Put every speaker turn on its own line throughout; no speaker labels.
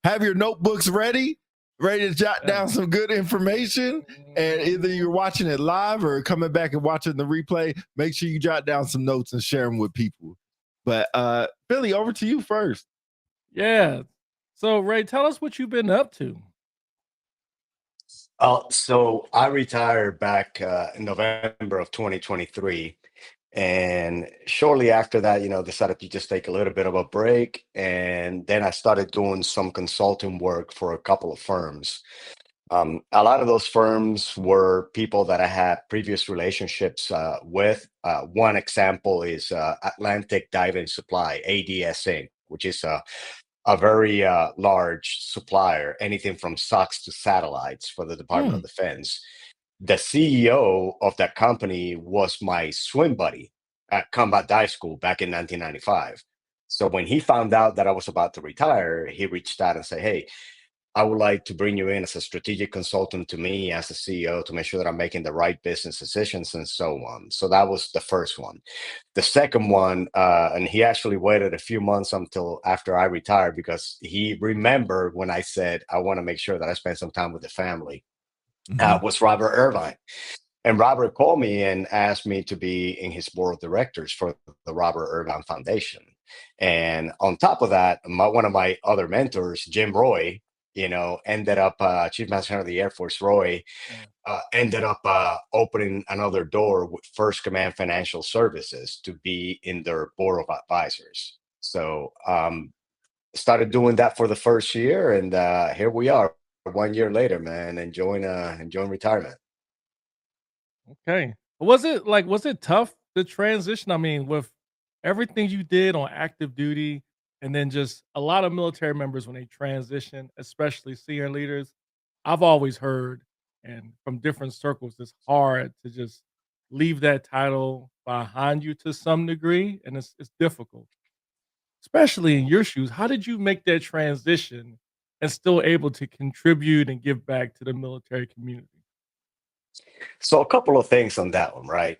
have your notebooks ready to jot down some good information. And either you're watching it live or coming back and watching the replay, make sure you jot down some notes and share them with people. But Billy, over to you first.
Yeah. So Ray, tell us what you've been up to.
So I retired back in November of 2023. And shortly after that, decided to just take a little bit of a break. And then I started doing some consulting work for a couple of firms. A lot of those firms were people that I had previous relationships with. One example is Atlantic Diving Supply, ADSA, which is a very large supplier, anything from socks to satellites for the Department of Defense. The CEO of that company was my swim buddy at Combat Dive School back in 1995. So when he found out that I was about to retire, he reached out and said, "Hey, I would like to bring you in as a strategic consultant to me as a CEO to make sure that I'm making the right business decisions," and so on. So that was the first one. The second one, and he actually waited a few months until after I retired because he remembered when I said, I want to make sure that I spend some time with the family, was Robert Irvine. And Robert called me and asked me to be in his board of directors for the Robert Irvine Foundation. And on top of that, one of my other mentors, Jim Roy, ended up, Chief Master of the Air Force, Roy, ended up opening another door with First Command Financial Services to be in their board of advisors. So started doing that for the first year, and here we are 1 year later, man, enjoying retirement.
Okay. Was it tough, the transition? I mean, with everything you did on active duty and then just a lot of military members when they transition, especially senior leaders, I've always heard and from different circles, it's hard to just leave that title behind you to some degree, and it's difficult. Especially in your shoes, how did you make that transition and still able to contribute and give back to the military community?
So a couple of things on that one, right?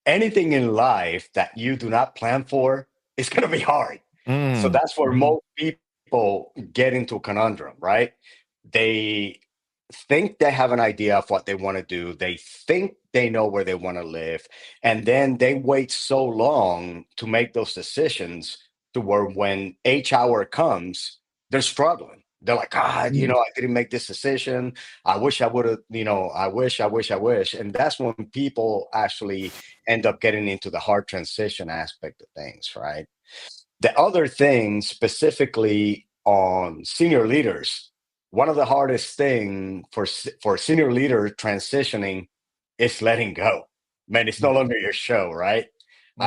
Anything in life that you do not plan for is going to be hard. So that's where most people get into a conundrum, right? They think they have an idea of what they want to do. They think they know where they want to live. And then they wait so long to make those decisions to where when H hour comes, they're struggling. They're like, God, I didn't make this decision. I wish I would have, I wish. And that's when people actually end up getting into the hard transition aspect of things, right? The other thing, specifically on senior leaders, one of the hardest thing for a senior leader transitioning is letting go. Man, it's no longer your show, right?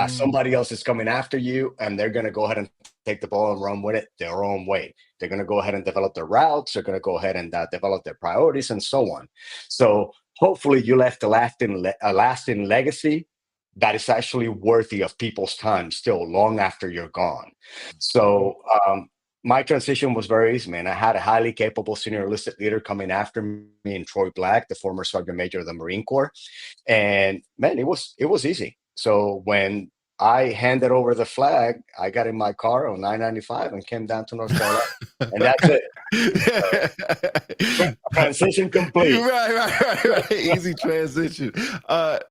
Somebody else is coming after you, and they're going to go ahead and take the ball and run with it their own way. They're going to go ahead and develop their routes. They're going to go ahead and develop their priorities and so on. So hopefully you left a lasting legacy that is actually worthy of people's time still long after you're gone. So my transition was very easy, man. I had a highly capable senior enlisted leader coming after me in Troy Black, the former Sergeant Major of the Marine Corps. And man, it was easy. So when I handed over the flag, I got in my car on 995 and came down to North Carolina. And that's it. Transition complete.
Right. Easy transition.